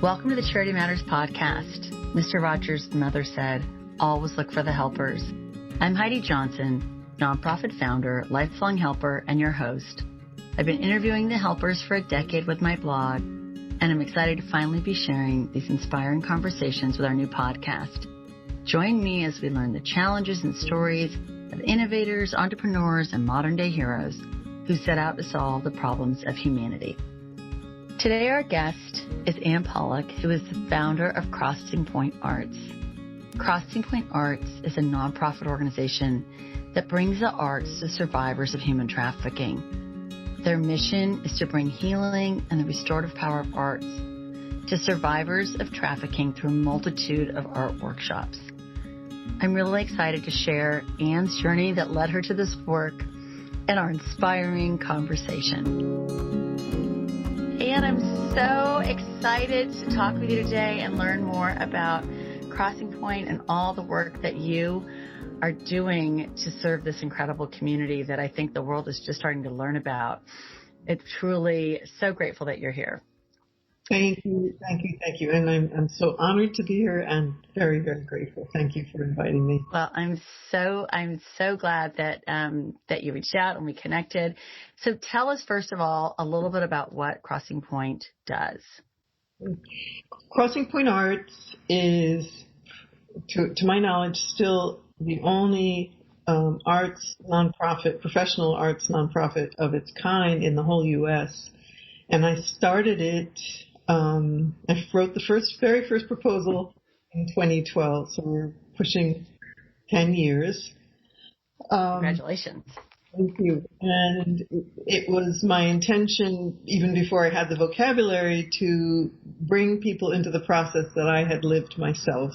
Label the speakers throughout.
Speaker 1: Welcome to the Charity Matters podcast. Mr. Rogers' mother said, always look for the helpers. I'm Heidi Johnson, nonprofit founder, lifelong helper, and your host. I've been interviewing the helpers for a decade with my blog, and I'm excited to finally be sharing these inspiring conversations with our new podcast. Join me as we learn the challenges and stories of innovators, entrepreneurs, and modern-day heroes who set out to solve the problems of humanity. Today, our guest is Anne Pollack, who is the founder of Crossing Point Arts. Crossing Point Arts is a nonprofit organization that brings the arts to survivors of human trafficking. Their mission is to bring healing and the restorative power of arts to survivors of trafficking through a multitude of art workshops. I'm really excited to share Anne's journey that led her to this work and our inspiring conversation. And I'm so excited to talk with you today and learn more about Crossing Point and all the work that you are doing to serve this incredible community that I think the world is just starting to learn about. It's truly so grateful that you're here.
Speaker 2: Thank you. And I'm so honored to be here and very, very grateful. Thank you for inviting me.
Speaker 1: Well, I'm so glad that that you reached out and we connected. So tell us, first of all, a little bit about what Crossing Point does.
Speaker 2: Crossing Point Arts is, to my knowledge, still the only arts nonprofit, professional arts nonprofit of its kind in the whole U.S. And I started it. I wrote the very first proposal in 2012, so we're pushing 10 years.
Speaker 1: Congratulations.
Speaker 2: Thank you. And it was my intention, even before I had the vocabulary, to bring people into the process that I had lived myself.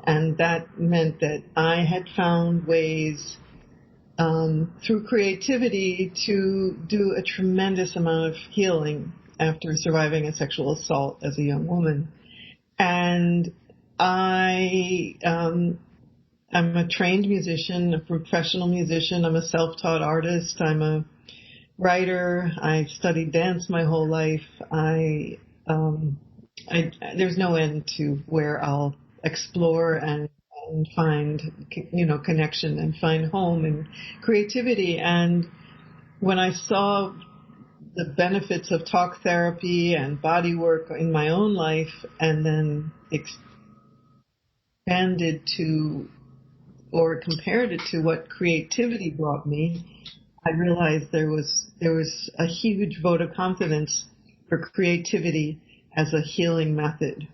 Speaker 2: And that meant that I had found ways through creativity to do a tremendous amount of healing after surviving a sexual assault as a young woman. And I'm a trained musician, a professional musician. I'm a self-taught artist. I'm a writer. I studied dance my whole life. There's no end to where I'll explore and find, connection and find home and creativity. And when I saw the benefits of talk therapy and body work in my own life, and then expanded to or compared it to what creativity brought me, I realized there was a huge vote of confidence for creativity as a healing method.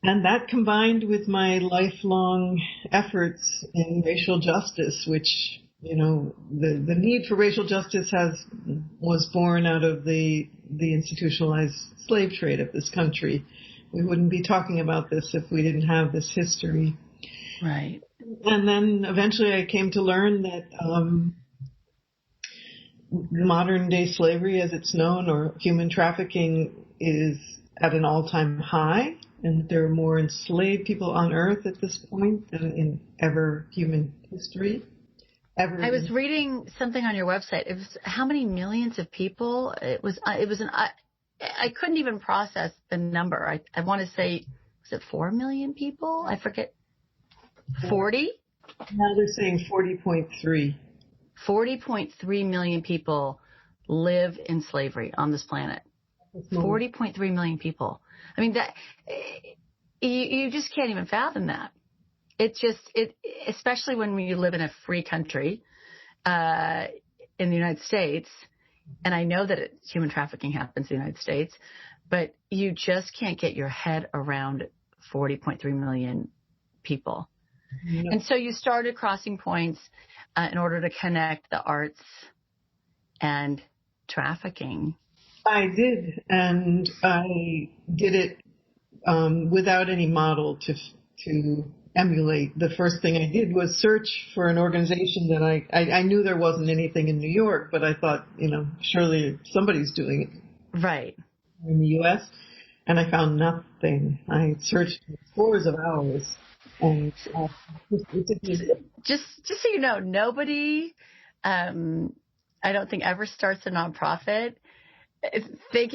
Speaker 2: And that combined with my lifelong efforts in racial justice, which, the need for racial justice was born out of the institutionalized slave trade of this country. We wouldn't be talking about this if we didn't have this history.
Speaker 1: Right.
Speaker 2: And then eventually I came to learn that modern day slavery, as it's known, or human trafficking, is at an all-time high. And there are more enslaved people on Earth at this point than in ever human history.
Speaker 1: I was reading something on your website. It was how many millions of people? I couldn't even process the number. I want to say, was it 4 million people? I forget. 40?
Speaker 2: Now they're saying 40.3.
Speaker 1: 40.3 million people live in slavery on this planet. 40.3 million people. I mean, that you just can't even fathom that. It's just, especially when you live in a free country in the United States, and I know that human trafficking happens in the United States, but you just can't get your head around 40.3 million people. No. And so you started Crossing Points in order to connect the arts and trafficking.
Speaker 2: I did, and I did it without any model to emulate. The first thing I did was search for an organization that I knew there wasn't anything in New York, but I thought, surely somebody's doing it.
Speaker 1: Right.
Speaker 2: In the U.S., and I found nothing. I searched for scores of hours. And
Speaker 1: just so you know, nobody, I don't think ever starts a nonprofit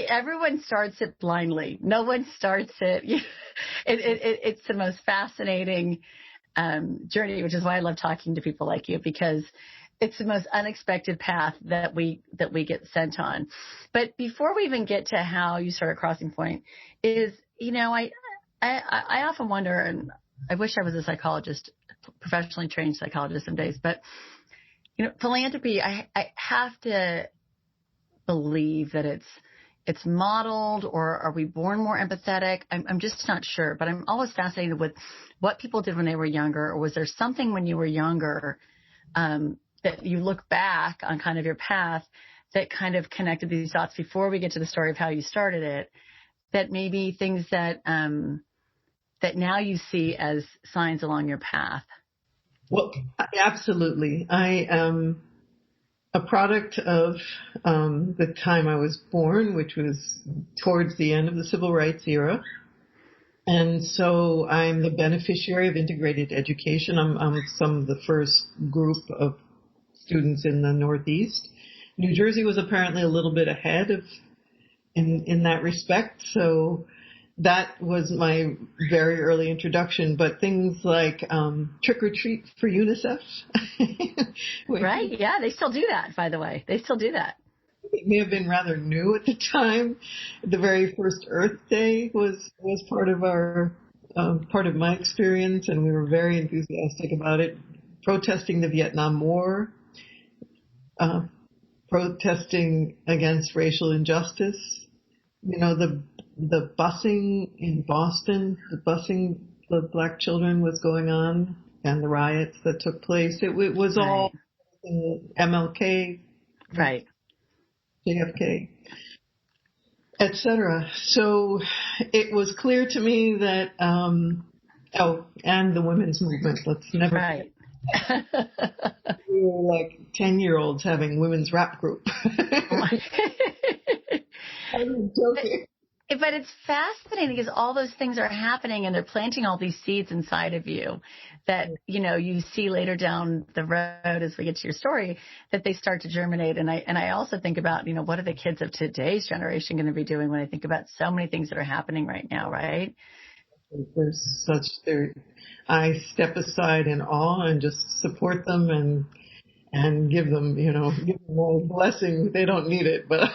Speaker 1: Everyone starts it blindly. No one starts it. It's the most fascinating journey, which is why I love talking to people like you, because it's the most unexpected path that we get sent on. But before we even get to how you started Crossing Point, I often wonder, and I wish I was a psychologist, professionally trained psychologist some days, but philanthropy, I have to believe that it's modeled, or are we born more empathetic? I'm just not sure, but I'm always fascinated with what people did when they were younger, or was there something when you were younger that you look back on kind of your path that kind of connected these dots before we get to the story of how you started it, that maybe things that that now you see as signs along your path?
Speaker 2: Well, absolutely. I am a product of the time I was born, which was towards the end of the civil rights era. And so I'm the beneficiary of integrated education. I'm some of the first group of students in the Northeast. New Jersey was apparently a little bit ahead in that respect. So that was my very early introduction. But things like trick or treat for UNICEF.
Speaker 1: Right. Yeah. They still do that, by the way. They still do that.
Speaker 2: It may have been rather new at the time. The very first Earth Day was part of part of my experience, and we were very enthusiastic about it. Protesting the Vietnam War, protesting against racial injustice. The busing in Boston, the black children was going on, and the riots that took place. It was all MLK,
Speaker 1: right,
Speaker 2: JFK, etc. So it was clear to me that, and the women's movement. Let's never.
Speaker 1: Right.
Speaker 2: We were like 10-year-olds having women's rap group. I'm joking.
Speaker 1: But it's fascinating because all those things are happening and they're planting all these seeds inside of you that, you see later down the road as we get to your story, that they start to germinate. And I also think about, what are the kids of today's generation going to be doing when I think about so many things that are happening right now, right?
Speaker 2: I step aside in awe and just support them and give them, give them a blessing. They don't need it, but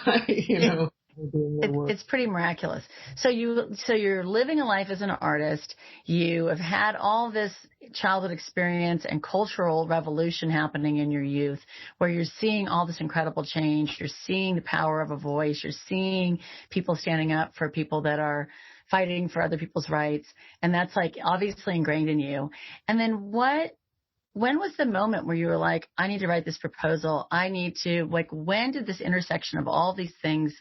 Speaker 1: it's pretty miraculous. So you're living a life as an artist. You have had all this childhood experience and cultural revolution happening in your youth, where you're seeing all this incredible change. You're seeing the power of a voice. You're seeing people standing up for people that are fighting for other people's rights. And that's like obviously ingrained in you. And then when was the moment where you were like, I need to write this proposal? When did this intersection of all these things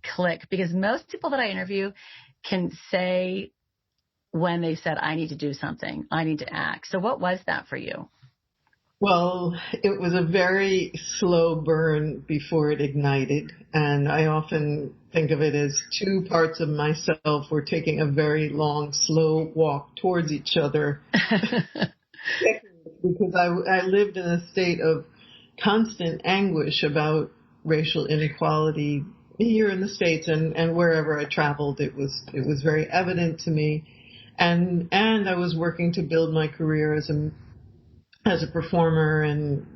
Speaker 1: click? Because most people that I interview can say when they said, I need to do something, I need to act. So what was that for you?
Speaker 2: Well, it was a very slow burn before it ignited. And I often think of it as two parts of myself were taking a very long, slow walk towards each other. Because I lived in a state of constant anguish about racial inequality here in the States and wherever I traveled. It was very evident to me. And I was working to build my career as a performer and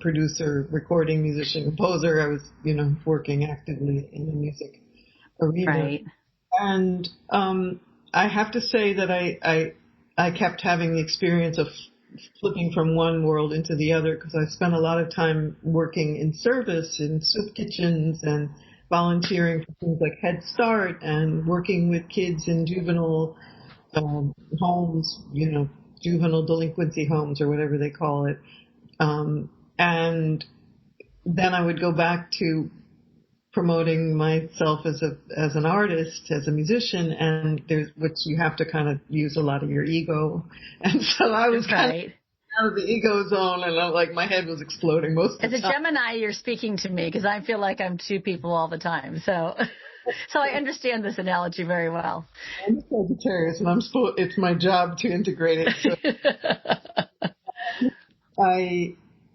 Speaker 2: producer, recording musician, composer. I was, working actively in the music arena.
Speaker 1: Right.
Speaker 2: And I have to say that I kept having the experience of flipping from one world into the other, because I spent a lot of time working in service in soup kitchens and volunteering for things like Head Start and working with kids in juvenile homes, juvenile delinquency homes or whatever they call it. And then I would go back to promoting myself as an artist, as a musician, and which you have to kind of use a lot of your ego. And so I was kind of out of the ego zone, and my head was exploding most of the time.
Speaker 1: As a Gemini, you're speaking to me because I feel like I'm two people all the time. So I understand this analogy very well.
Speaker 2: I'm a Sagittarius, and it's my job to integrate it. So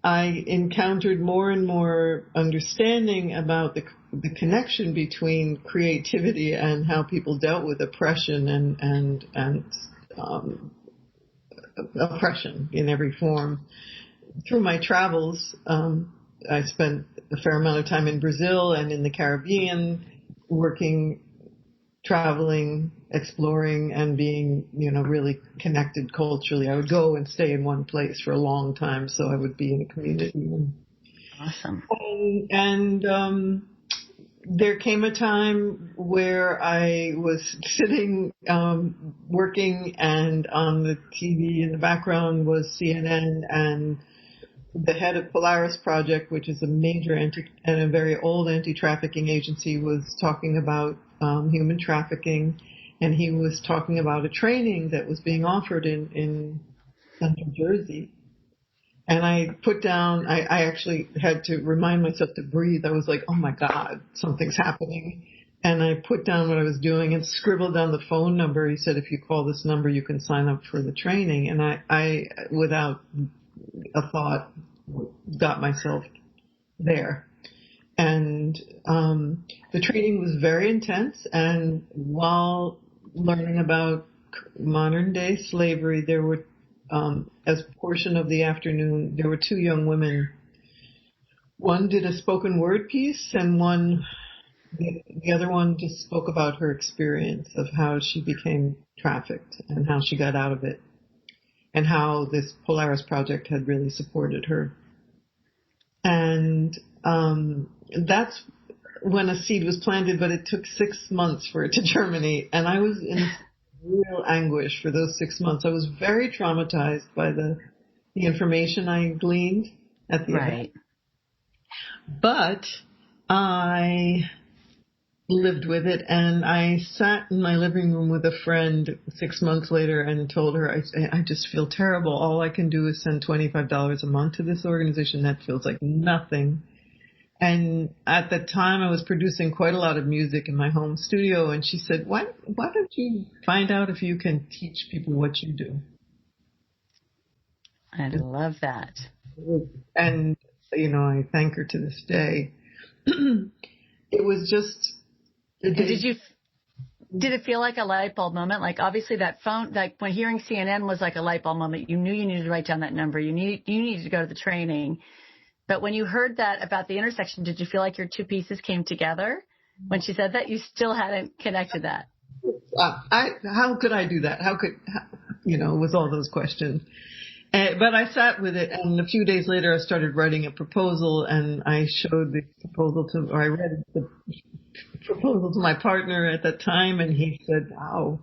Speaker 2: I encountered more and more understanding about the connection between creativity and how people dealt with oppression and oppression in every form. Through my travels, I spent a fair amount of time in Brazil and in the Caribbean, working, traveling, exploring, and being, really connected culturally. I would go and stay in one place for a long time, so I would be in a community.
Speaker 1: Awesome.
Speaker 2: And there came a time where I was sitting, working, and on the TV in the background was CNN, and the head of Polaris Project, which is a major and a very old anti-trafficking agency, was talking about human trafficking, and he was talking about a training that was being offered in Central Jersey. And I put down, I actually had to remind myself to breathe. I was like, oh my God, something's happening. And I put down what I was doing and scribbled down the phone number. He said, if you call this number, you can sign up for the training. And I without a thought, got myself there. And the training was very intense. And while learning about modern day slavery, there were, as a portion of the afternoon, there were two young women. One did a spoken word piece, and the other one just spoke about her experience of how she became trafficked and how she got out of it, and how this Polaris Project had really supported her. And that's when a seed was planted, but it took 6 months for it to germinate. And I was in real anguish for those 6 months. I was very traumatized by the information I gleaned at the event. But I lived with it, and I sat in my living room with a friend 6 months later and told her, I just feel terrible. All I can do is send $25 a month to this organization. That feels like nothing. And at the time I was producing quite a lot of music in my home studio, and she said, why don't you find out if you can teach people what you do?
Speaker 1: I love that.
Speaker 2: And, I thank her to this day. It was just...
Speaker 1: Did it feel like a light bulb moment? Like, obviously that phone, like when hearing CNN was like a light bulb moment. You knew you needed to write down that number. You needed to go to the training. But when you heard that about the intersection, did you feel like your two pieces came together? When she said that, you still hadn't connected that.
Speaker 2: How could I do that? With all those questions. But I sat with it, and a few days later I started writing a proposal, and I showed the proposal I read the proposal to my partner at that time, and he said, wow,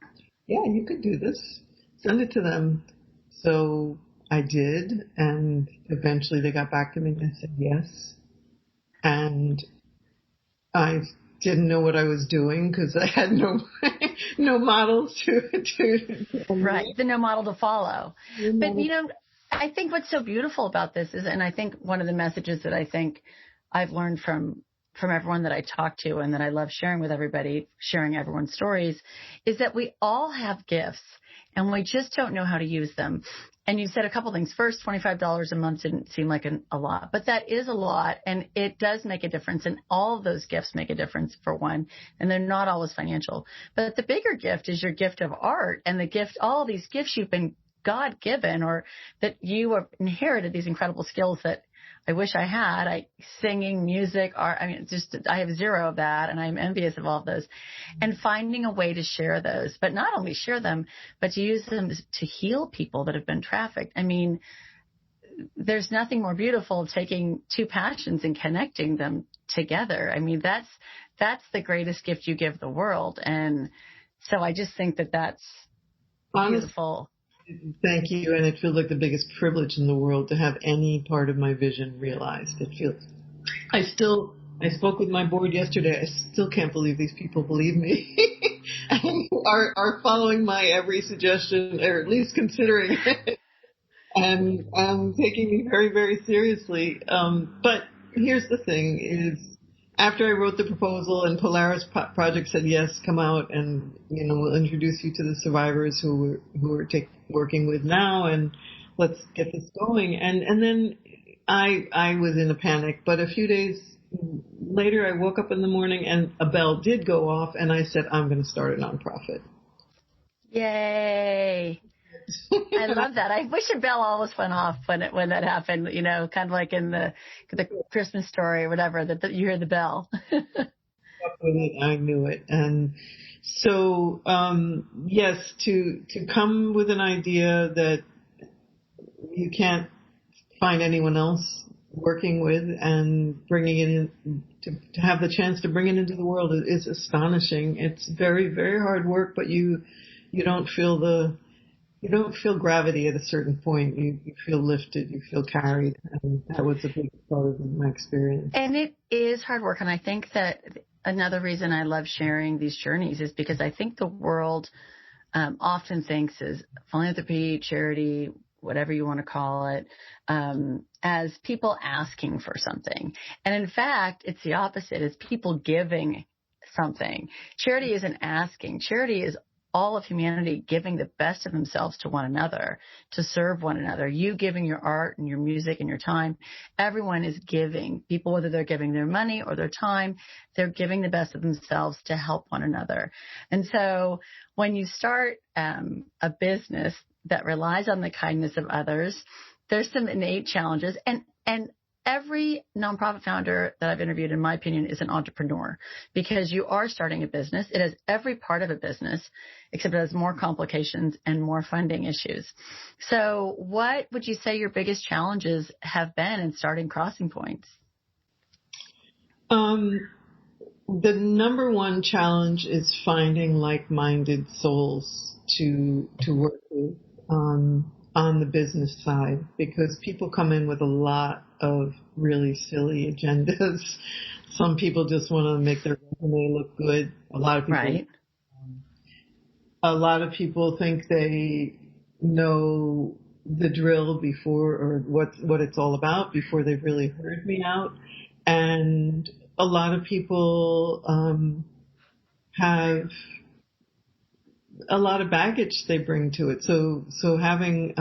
Speaker 2: yeah, you could do this. Send it to them. So I did, and eventually they got back to me and I said yes. And I didn't know what I was doing because I had no models to
Speaker 1: right, no model to follow. But I think what's so beautiful about this is, and I think one of the messages that I think I've learned from everyone that I talk to and that I love sharing with everybody, sharing everyone's stories, is that we all have gifts and we just don't know how to use them. And you said a couple things. First, $25 a month didn't seem like a lot, but that is a lot, and it does make a difference. And all of those gifts make a difference, for one, and they're not always financial. But the bigger gift is your gift of art, and the gift, all these gifts you've been God-given, or that you have inherited these incredible skills that I wish I had. Singing, music, art. I have zero of that, and I'm envious of all of those. And finding a way to share those, but not only share them, but to use them to heal people that have been trafficked. I mean, there's nothing more beautiful taking two passions and connecting them together. I mean, that's the greatest gift you give the world. And so I just think that that's beautiful.
Speaker 2: Thank you, and it feels like the biggest privilege in the world to have any part of my vision realized. It feels. I spoke with my board yesterday. I still can't believe these people believe me and are following my every suggestion, or at least considering it, and taking me very, very seriously. But here's the thing: is after I wrote the proposal and Polaris Project said, yes, come out and, we'll introduce you to the survivors who we're working with now, and let's get this going. And then I was in a panic, but a few days later I woke up in the morning and a bell did go off and I said, I'm going to start a nonprofit.
Speaker 1: Yay. I love that. I wish a bell always went off when that happened, kind of like in the Christmas story or whatever, that you hear the bell.
Speaker 2: I knew it. And so, yes, to come with an idea that you can't find anyone else working with and bringing it in, to have the chance to bring it into the world is astonishing. It's very, very hard work, but you don't feel gravity at a certain point. You feel lifted, you feel carried, and that was a big part of my experience.
Speaker 1: And it is hard work, and I think that another reason I love sharing these journeys is because I think the world often thinks is philanthropy, charity, whatever you want to call it, as people asking for something. And in fact, it's the opposite. It's people giving something. Charity isn't asking. Charity is all of humanity giving the best of themselves to one another, to serve one another. You giving your art and your music and your time. Everyone is giving. People, whether they're giving their money or their time, they're giving the best of themselves to help one another. And so when you start a business that relies on the kindness of others, there's some innate challenges. And every nonprofit founder that I've interviewed, in my opinion, is an entrepreneur, because you are starting a business. It has every part of a business, except it has more complications and more funding issues. So what would you say your biggest challenges have been in starting Crossing Points?
Speaker 2: The number one challenge is finding like-minded souls to work with on the business side, because people come in with a lot of really silly agendas. Some people just want to make their resume look good. A lot of people,
Speaker 1: right.
Speaker 2: A lot of people think they know the drill before, or what it's all about, before they've really heard me out. And a lot of people have a lot of baggage they bring to it. So having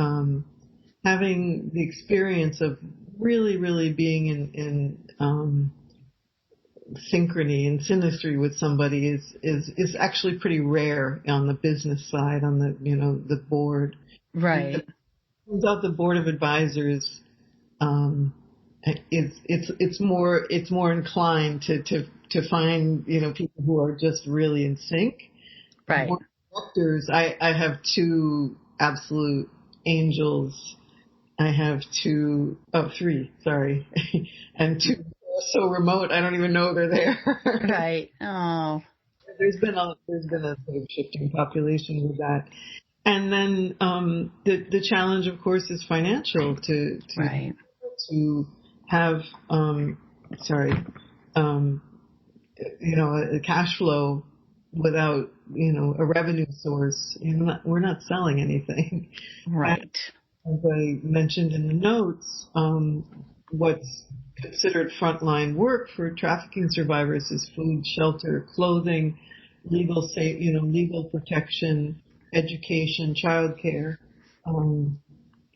Speaker 2: the experience of really being in synchrony and synastry with somebody is actually pretty rare on the business side, on the board.
Speaker 1: Right.
Speaker 2: It turns out the board of advisors it's more inclined to find people who are just really in sync.
Speaker 1: Right.
Speaker 2: Directors, I have two absolute angels. I have three, sorry, and two are so remote I don't even know they're there.
Speaker 1: Right. Oh.
Speaker 2: There's been a sort of shifting population with that, and then the challenge, of course, is financial to
Speaker 1: right.
Speaker 2: to have a cash flow without a revenue source. We're not selling anything.
Speaker 1: Right.
Speaker 2: As I mentioned in the notes, what's considered frontline work for trafficking survivors is food, shelter, clothing, legal protection, education, childcare,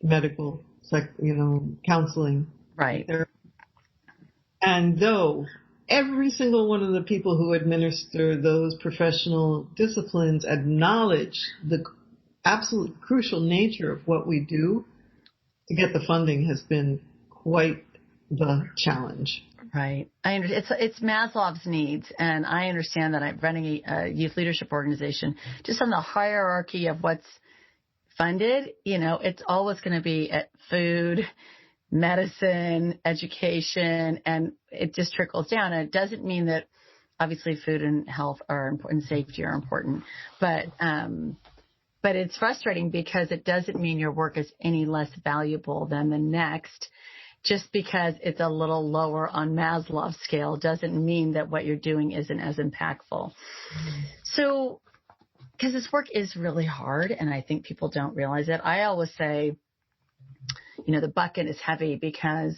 Speaker 2: medical, counseling.
Speaker 1: Right.
Speaker 2: And though every single one of the people who administer those professional disciplines acknowledge the absolute crucial nature of what we do, to get the funding has been quite the challenge.
Speaker 1: Right. I understand. It's Maslow's needs, and I understand that. I'm running a youth leadership organization. Just on the hierarchy of what's funded, it's always going to be at food, medicine, education, and it just trickles down. And it doesn't mean that obviously food and health are important, safety are important, but it's frustrating because it doesn't mean your work is any less valuable than the next. Just because it's a little lower on Maslow's scale doesn't mean that what you're doing isn't as impactful. So, because this work is really hard, and I think people don't realize it. I always say, the bucket is heavy because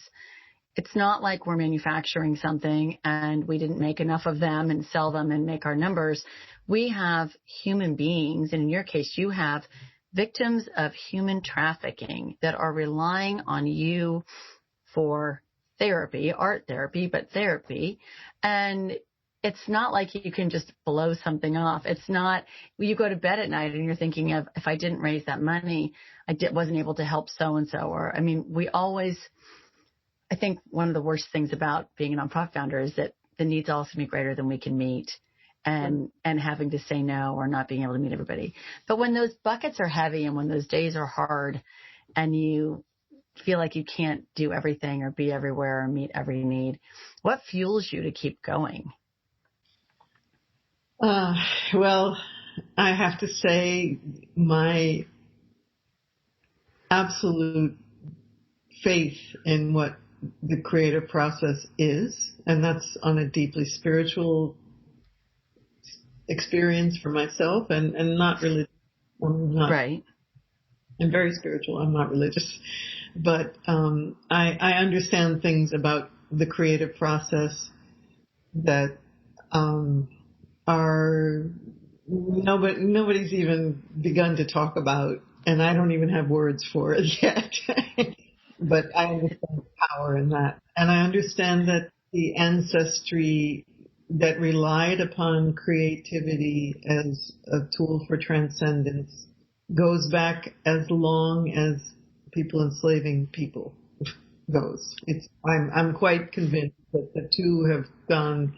Speaker 1: it's not like we're manufacturing something and we didn't make enough of them and sell them and make our numbers. We have human beings, and in your case, you have victims of human trafficking that are relying on you for therapy, art therapy, but therapy. And it's not like you can just blow something off. It's not, you go to bed at night and you're thinking of, if I didn't raise that money, wasn't able to help so-and-so. Or, I mean, I think one of the worst things about being a nonprofit founder is that the needs all seem to be greater than we can meet, and having to say no or not being able to meet everybody. But when those buckets are heavy and when those days are hard and you feel like you can't do everything or be everywhere or meet every need, what fuels you to keep going?
Speaker 2: Well, I have to say my absolute faith in what the creative process is, and that's on a deeply spiritual experience for myself, and not religious.
Speaker 1: Right.
Speaker 2: I'm very spiritual. I'm not religious, but I understand things about the creative process that are nobody's even begun to talk about, and I don't even have words for it yet. But I understand the power in that, and I understand that the ancestry that relied upon creativity as a tool for transcendence goes back as long as people enslaving people goes. I'm quite convinced that the two have gone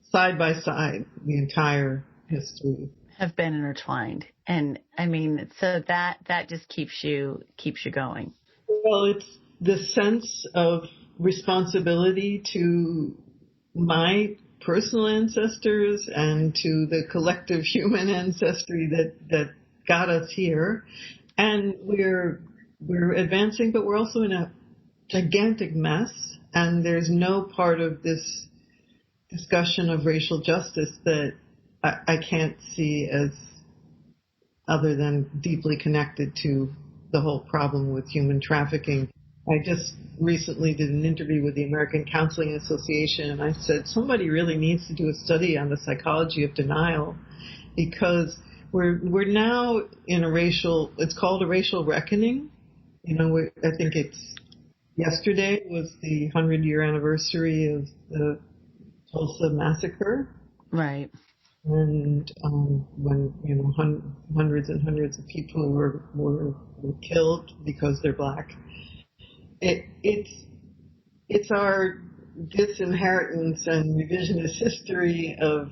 Speaker 2: side by side the entire history.
Speaker 1: Have been intertwined. And I mean, so that just keeps you going.
Speaker 2: Well, it's the sense of responsibility to my personal ancestors and to the collective human ancestry that got us here. And we're advancing, but we're also in a gigantic mess. And there's no part of this discussion of racial justice that I can't see as other than deeply connected to the whole problem with human trafficking. I just recently did an interview with the American Counseling Association, and I said somebody really needs to do a study on the psychology of denial, because we're now in it's called a racial reckoning. You know, I think yesterday was the 100-year anniversary of the Tulsa massacre.
Speaker 1: Right.
Speaker 2: And when hundreds and hundreds of people were killed because they're black, it's our disinheritance and revisionist history of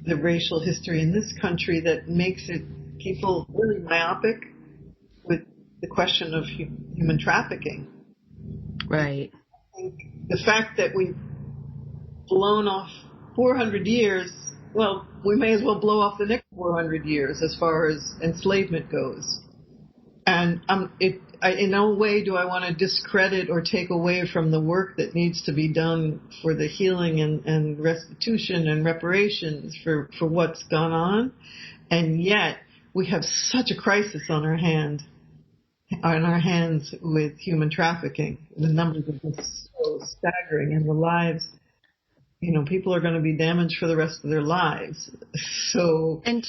Speaker 2: the racial history in this country that makes people really myopic with the question of human trafficking.
Speaker 1: Right.
Speaker 2: The fact that we've blown off 400 years. Well, we may as well blow off the next 400 years as far as enslavement goes. And in no way do I want to discredit or take away from the work that needs to be done for the healing and restitution and reparations for what's gone on. And yet we have such a crisis on our hands with human trafficking. The numbers are just so staggering, and the lives. People are going to be damaged for the rest of their lives. So. And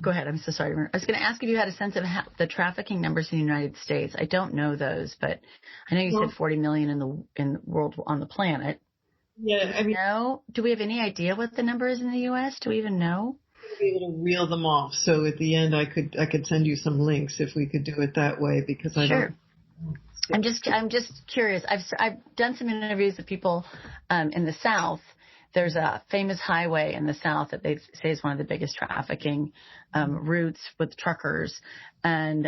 Speaker 1: go ahead. I'm so sorry. I was going to ask if you had a sense of the trafficking numbers in the United States. I don't know those, but I know you said 40 million in the world on the planet.
Speaker 2: Yeah.
Speaker 1: Do we have any idea what the number is in the U.S.? Do we even know?
Speaker 2: Be able to reel them off. So at the end, I could send you some links if we could do it that way, because I don't.
Speaker 1: I'm just curious. I've done some interviews with people in the South. There's a famous highway in the South that they say is one of the biggest trafficking routes with truckers, and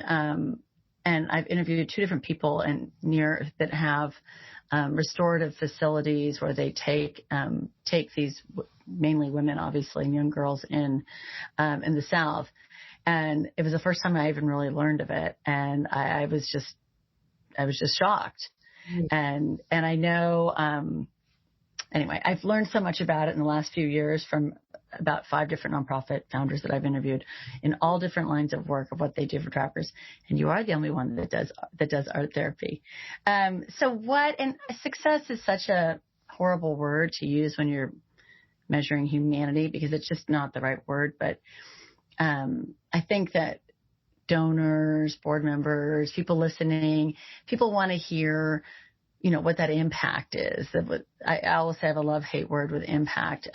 Speaker 1: I've interviewed two different people that have restorative facilities where they take these mainly women, obviously, and young girls in the South, and it was the first time I even really learned of it, and I was just shocked. And I know, anyway, I've learned so much about it in the last few years from about 5 different nonprofit founders that I've interviewed in all different lines of work of what they do for traffickers. And you are the only one that does art therapy. And success is such a horrible word to use when you're measuring humanity, because it's just not the right word. But I think that donors, board members, people listening, people want to hear what that impact is. I always say I have a love-hate word with impact.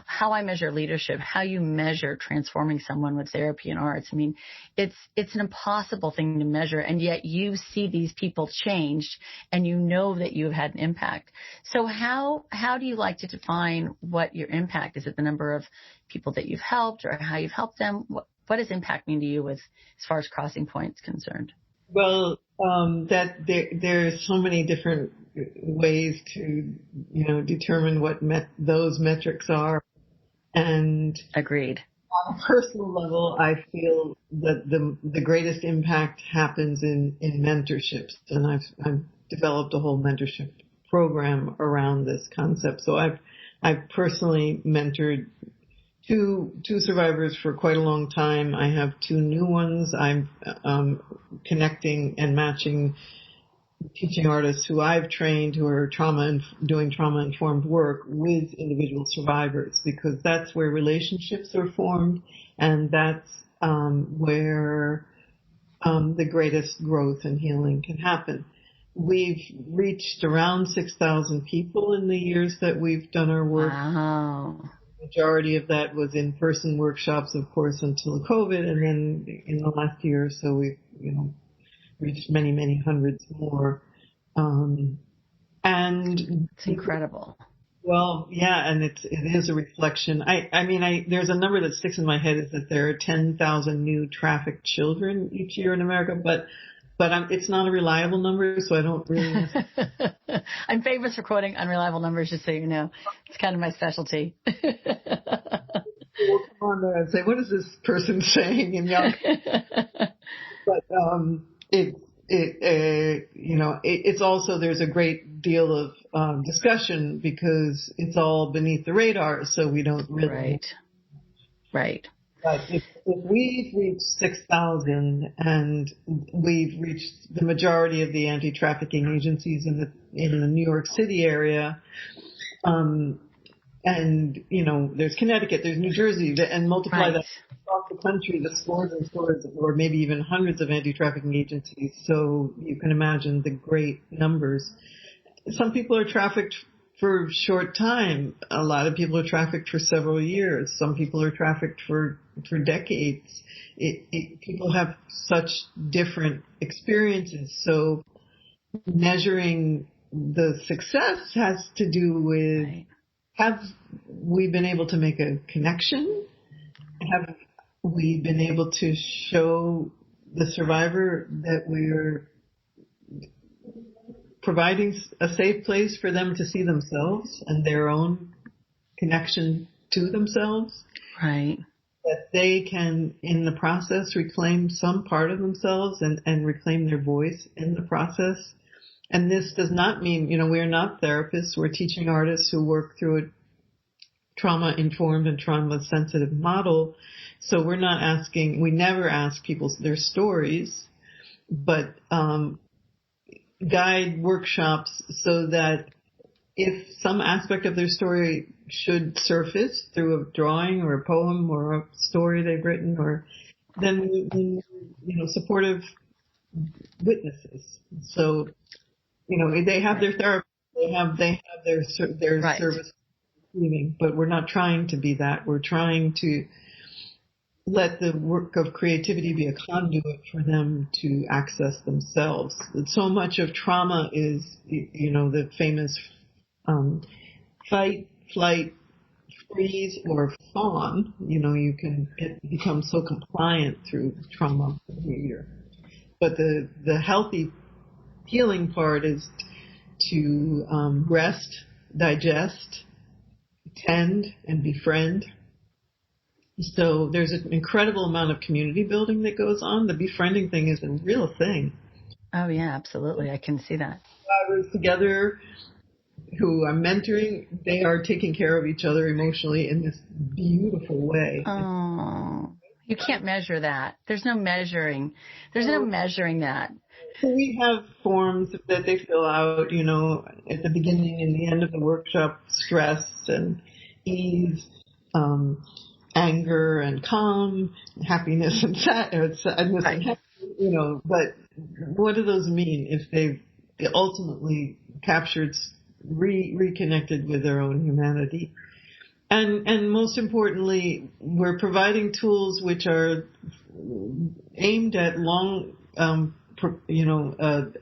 Speaker 1: How I measure leadership, how you measure transforming someone with therapy and arts. I mean, it's an impossible thing to measure, and yet you see these people changed, and you know that you've had an impact. So how do you like to define what your impact is? It the number of people that you've helped, or how you've helped them? What does impact mean to you as far as Crossing Point's concerned?
Speaker 2: Well, that there's so many different ways to, determine what those metrics are. And
Speaker 1: agreed.
Speaker 2: On a personal level, I feel that the greatest impact happens in mentorships, and I've developed a whole mentorship program around this concept. So I've personally mentored two survivors for quite a long time. I have two new ones. I'm connecting and matching teaching artists who I've trained who are doing trauma-informed work with individual survivors, because that's where relationships are formed, and that's where the greatest growth and healing can happen. We've reached around 6,000 people in the years that we've done our work.
Speaker 1: Wow.
Speaker 2: The majority of that was in-person workshops, of course, until COVID, and then in the last year or so we've, reached many, many hundreds more. And
Speaker 1: it's incredible.
Speaker 2: Well, yeah, and it is a reflection. There's a number that sticks in my head, is that there are 10,000 new trafficked children each year in America, but it's not a reliable number, so I don't really.
Speaker 1: I'm famous for quoting unreliable numbers, just so you know. It's kind of my specialty.
Speaker 2: We'll come on there and say, what is this person saying in young? But it's also, there's a great deal of discussion, because it's all beneath the radar, so we don't really.
Speaker 1: Right.
Speaker 2: But if we've reached 6,000, and we've reached the majority of the anti-trafficking agencies in the New York City area, and there's Connecticut, there's New Jersey, and multiply that across the country, the scores and scores, or maybe even hundreds of anti-trafficking agencies. So you can imagine the great numbers. Some people are trafficked for a short time. A lot of people are trafficked for several years. Some people are trafficked for decades. People have such different experiences. So measuring the success has to do with, have we been able to make a connection? Have we been able to show the survivor that we're providing a safe place for them to see themselves and their own connection to themselves?
Speaker 1: Right.
Speaker 2: That they can, in the process, reclaim some part of themselves and reclaim their voice in the process. And this does not mean, we're not therapists. We're teaching artists who work through a trauma-informed and trauma-sensitive model. So we never ask people their stories, but guide workshops so that if some aspect of their story should surface through a drawing or a poem or a story they've written, then supportive witnesses. So, they have their therapist, they have their service receiving, but we're not trying to be that. We're trying to let the work of creativity be a conduit for them to access themselves. So much of trauma is, the famous fight, flight, freeze, or fawn. You can become so compliant through trauma behavior. But the healthy healing part is to rest, digest, tend, and befriend. So there's an incredible amount of community building that goes on. The befriending thing is a real thing.
Speaker 1: Oh, yeah, absolutely. I can see that.
Speaker 2: Survivors together who I'm mentoring, they are taking care of each other emotionally in this beautiful way.
Speaker 1: Oh, you can't measure that. There's no measuring. There's no measuring that.
Speaker 2: So we have forms that they fill out, at the beginning and the end of the workshop: stress and ease, anger and calm, happiness and sadness, and happy, but what do those mean if they've ultimately captured, reconnected with their own humanity. And most importantly, we're providing tools which are aimed at a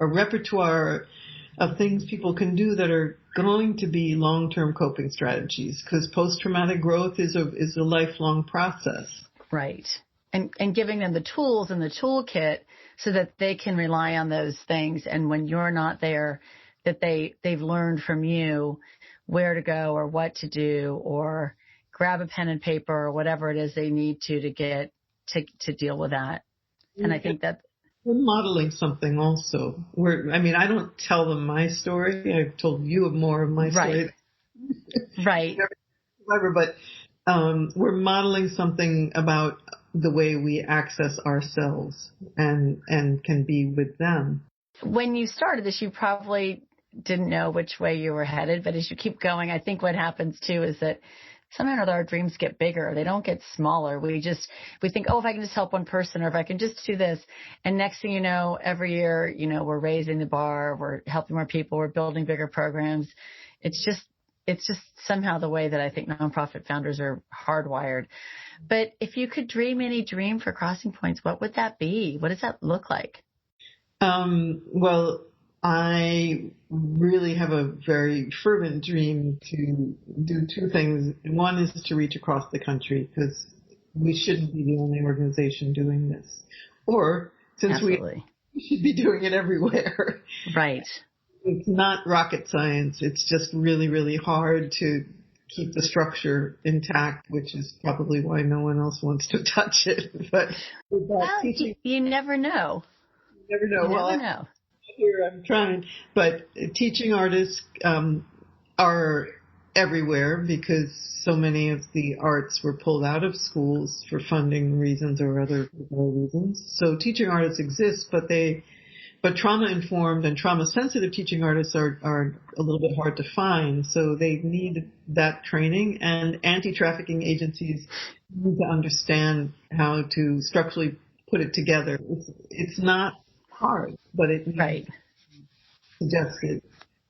Speaker 2: repertoire of things people can do that are going to be long-term coping strategies, because post-traumatic growth is a lifelong process.
Speaker 1: Right. And giving them the tools and the toolkit so that they can rely on those things. And when you're not there, that they've learned from you where to go or what to do, or grab a pen and paper or whatever it is they need to get to deal with that. And I think that
Speaker 2: we're modeling something also. I don't tell them my story. I've told you more of my story.
Speaker 1: Right.
Speaker 2: But we're modeling something about the way we access ourselves and can be with them.
Speaker 1: When you started this, you probably didn't know which way you were headed, but as you keep going, I think what happens too is that somehow or another our dreams get bigger. They don't get smaller. We think, oh, if I can just help one person, or if I can just do this. And next thing you know, every year, we're raising the bar, we're helping more people, we're building bigger programs. It's just somehow the way that I think nonprofit founders are hardwired. But if you could dream any dream for Crossing Points, what would that be? What does that look like?
Speaker 2: Well, I really have a very fervent dream to do two things. One is to reach across the country, because we shouldn't be the only organization doing this. Or since
Speaker 1: Absolutely.
Speaker 2: we should be doing it everywhere.
Speaker 1: Right.
Speaker 2: It's not rocket science. It's just really, really hard to keep the structure intact, which is probably why no one else wants to touch it. But teaching,
Speaker 1: you never know.
Speaker 2: You never know.
Speaker 1: You never know.
Speaker 2: Here I'm trying, but teaching artists are everywhere, because so many of the arts were pulled out of schools for funding reasons or other reasons. So teaching artists exist, but trauma-informed and trauma-sensitive teaching artists are a little bit hard to find. So they need that training, and anti-trafficking agencies need to understand how to structurally put it together. It's not hard, but it needs suggested.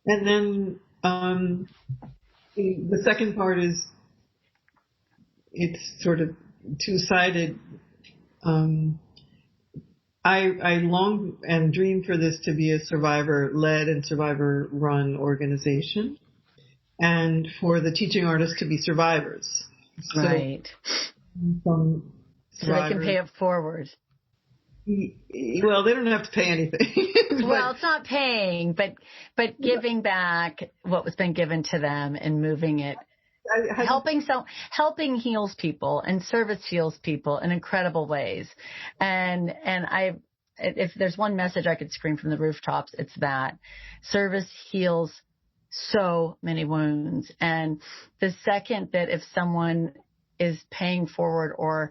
Speaker 2: And then the second part is it's sort of two-sided. I long and dream for this to be a survivor-led and survivor-run organization, and for the teaching artists to be survivors.
Speaker 1: Right. So they can pay it forward.
Speaker 2: Well, they don't have to pay anything.
Speaker 1: Well, it's not paying, but giving back what was been given to them and moving it. Helping heals people, and service heals people in incredible ways. And if there's one message I could scream from the rooftops, it's that service heals so many wounds. And the second that if someone is paying forward, or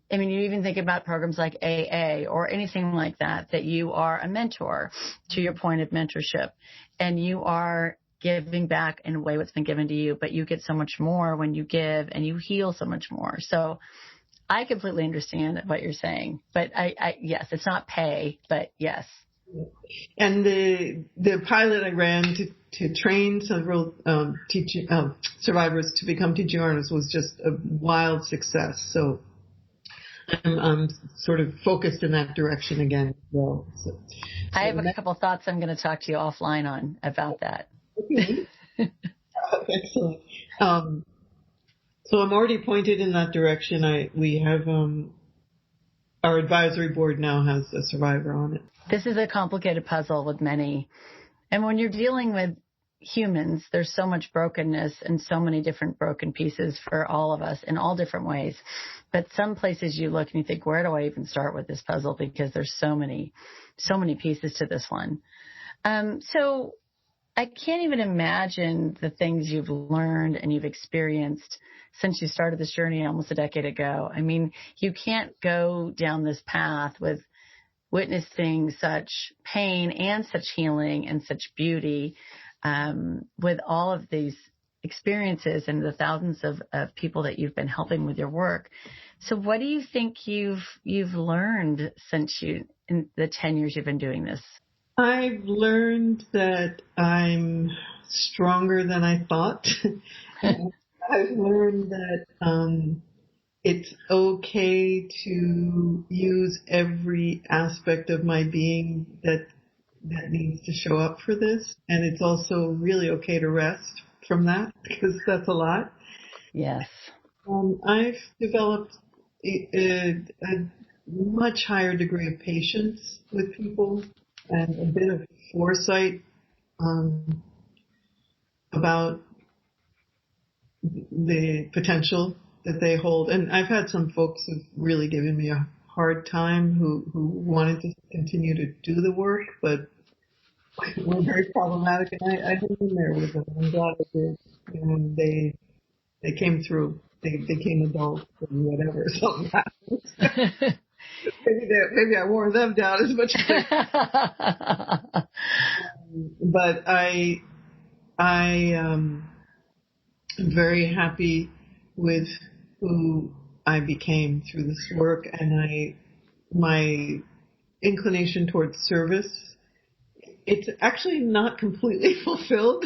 Speaker 1: you even think about programs like AA or anything like that you are a mentor, to your point of mentorship, and you are giving back in a way what's been given to you, but you get so much more when you give, and you heal so much more. So I completely understand what you're saying, but yes, it's not pay, but yes.
Speaker 2: And the pilot I ran to train several survivors to become teaching artists was just a wild success. So I'm sort of focused in that direction again as well. So
Speaker 1: I have a couple thoughts I'm going to talk to you offline on about that.
Speaker 2: Okay. Excellent. So I'm already pointed in that direction. We have our advisory board now has a survivor on it.
Speaker 1: This is a complicated puzzle with many. And when you're dealing with humans, there's so much brokenness and so many different broken pieces for all of us in all different ways. But some places you look and you think, where do I even start with this puzzle? Because there's so many pieces to this one. So I can't even imagine the things you've learned and you've experienced since you started this journey almost a decade ago. You can't go down this path with witnessing such pain and such healing and such beauty, with all of these experiences and the thousands of people that you've been helping with your work. So what do you think you've learned since in the 10 years you've been doing this?
Speaker 2: I've learned that I'm stronger than I thought. I've learned that it's okay to use every aspect of my being that needs to show up for this, and it's also really okay to rest from that because that's a lot.
Speaker 1: Yes.
Speaker 2: I've developed a much higher degree of patience with people and a bit of foresight about the potential that they hold. And I've had some folks who've really given me a hard time who wanted to continue to do the work, but were very problematic. And I hung in there with them. I'm glad I did. And they came through. They became adults and whatever. Something happened. maybe I wore them down as much as they. But I am very happy with who I became through this work, and my inclination towards service. It's actually not completely fulfilled.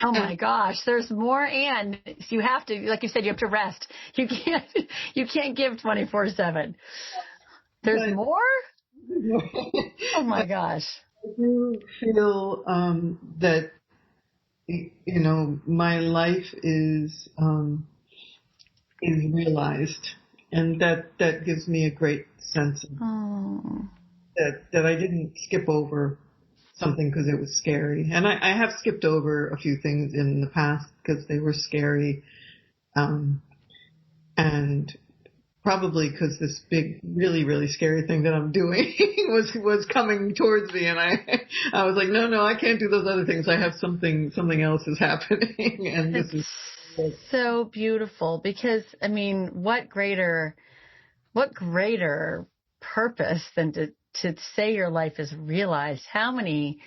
Speaker 1: Oh my gosh, there's more, and you have to, like you said, you have to rest. You can't give 24/7. There's more? Oh my gosh.
Speaker 2: I do feel that my life is realized, and that gives me a great sense of that I didn't skip over something because it was scary. And I have skipped over a few things in the past because they were scary. And probably because this big, really, really scary thing that I'm doing was coming towards me. And I was like, no, I can't do those other things. I have something else is happening. And this is
Speaker 1: so beautiful because, I mean, what greater purpose than to say your life is realized? How many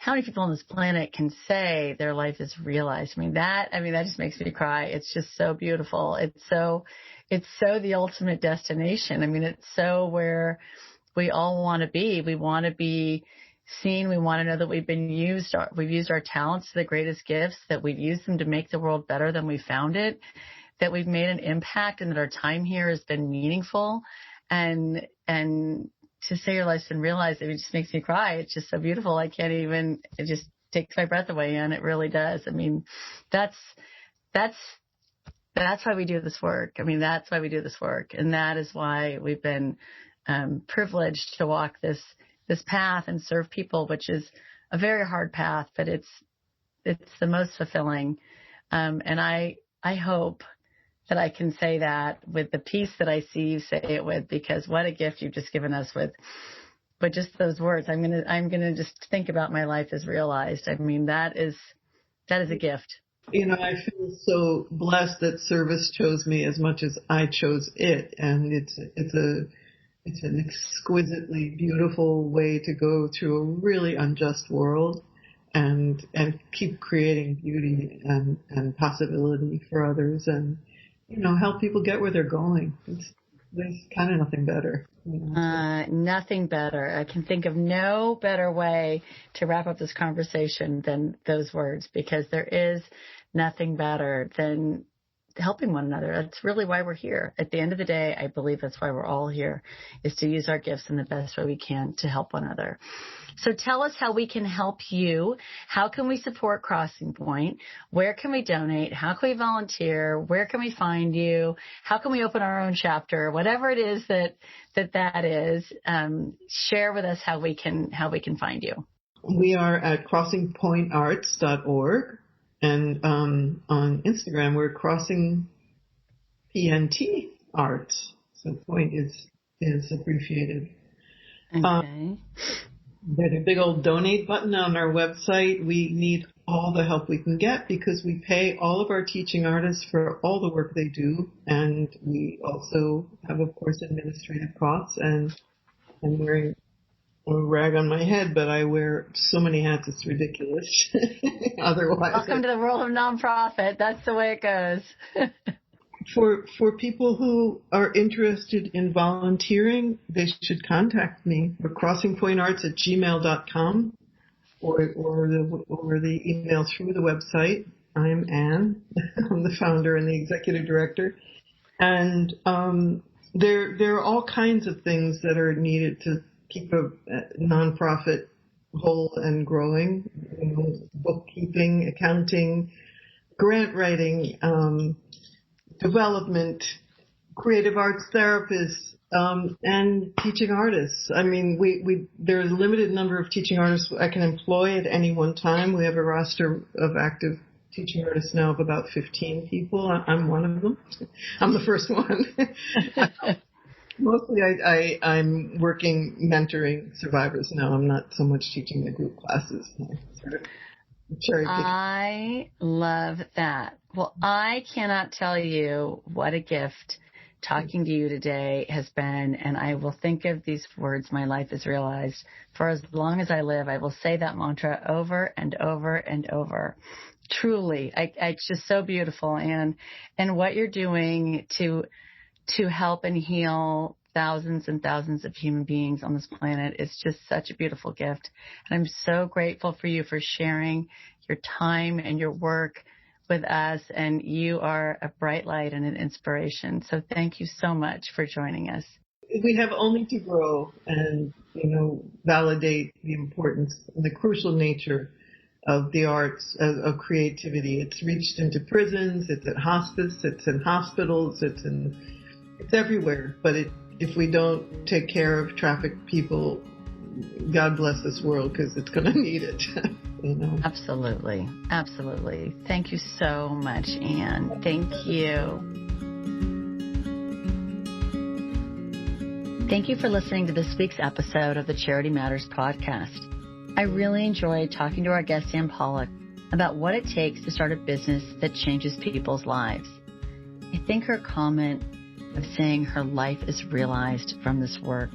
Speaker 1: people on this planet can say their life is realized? I mean, that just makes me cry. It's just so beautiful. It's so the ultimate destination. I mean, it's so where we all want to be. We want to be seen. We want to know that we've used our talents to the greatest gifts, that we've used them to make the world better than we found it, that we've made an impact, and that our time here has been meaningful. And to say your life's been realized, it just makes me cry. It's just so beautiful. It just takes my breath away, and it really does. I mean, that's why we do this work. I mean, that's why we do this work. And that is why we've been privileged to walk this path and serve people, which is a very hard path, but it's the most fulfilling. And I hope that I can say that with the peace that I see you say it with, because what a gift you've just given us with just those words. I'm gonna just think about my life as realized. I mean, that is a gift.
Speaker 2: I feel so blessed that service chose me as much as I chose it, and it's an exquisitely beautiful way to go through a really unjust world, and keep creating beauty and possibility for others, and help people get where they're going. There's kind of nothing better.
Speaker 1: Nothing better. I can think of no better way to wrap up this conversation than those words, because there is nothing better than helping one another. That's really why we're here. At the end of the day, I believe that's why we're all here, is to use our gifts in the best way we can to help one another. So tell us how we can help you. How can we support Crossing Point? Where can we donate? How can we volunteer? Where can we find you? How can we open our own chapter? Whatever it is that is, share with us how we can find you.
Speaker 2: We are at crossingpointarts.org. And on Instagram, we're Crossing PNT Arts. So point is appreciated.
Speaker 1: Okay.
Speaker 2: There's a big old donate button on our website. We need all the help we can get because we pay all of our teaching artists for all the work they do. And we also have, of course, administrative costs. And I'm wearing a rag on my head, but I wear so many hats, it's ridiculous. Otherwise,
Speaker 1: welcome to the world of nonprofit. That's the way it goes.
Speaker 2: For people who are interested in volunteering, they should contact me for crossingpointarts@gmail.com or the email through the website. I'm Anne. I'm the founder and the executive director. And there are all kinds of things that are needed to keep a nonprofit whole and growing. Bookkeeping, accounting, grant writing, development, creative arts therapists, and teaching artists. I mean, there's a limited number of teaching artists I can employ at any one time. We have a roster of active teaching artists now of about 15 people. I'm one of them. I'm the first one. Mostly I'm working mentoring survivors now. I'm not so much teaching the group classes.
Speaker 1: I love that. Well, I cannot tell you what a gift talking to you today has been, and I will think of these words, my life is realized. For as long as I live, I will say that mantra over and over and over. Truly, it's just so beautiful, and what you're doing to help and heal thousands and thousands of human beings on this planet is just such a beautiful gift. And I'm so grateful for you for sharing your time and your work with us. And you are a bright light and an inspiration. So thank you so much for joining us.
Speaker 2: We have only to grow and, validate the importance and the crucial nature of the arts, of creativity. It's reached into prisons, it's at hospice, it's in hospitals, it's everywhere. But if we don't take care of trafficked people, God bless this world, because it's going to need it.
Speaker 1: Absolutely. Absolutely. Thank you so much, Anne. Thank you. Thank you for listening to this week's episode of the Charity Matters podcast. I really enjoyed talking to our guest, Anne Pollack, about what it takes to start a business that changes people's lives. I think her comment of saying her life is realized from this work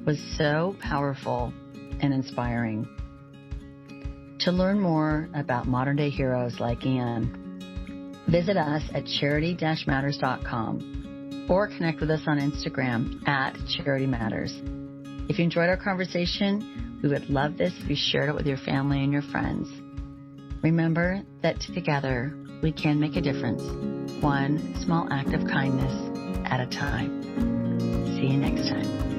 Speaker 1: was so powerful and inspiring. To learn more about modern-day heroes like Anne, visit us at charity-matters.com or connect with us on Instagram at Charity Matters. If you enjoyed our conversation, we would love this if you shared it with your family and your friends. Remember that together we can make a difference, one small act of kindness at a time. See you next time.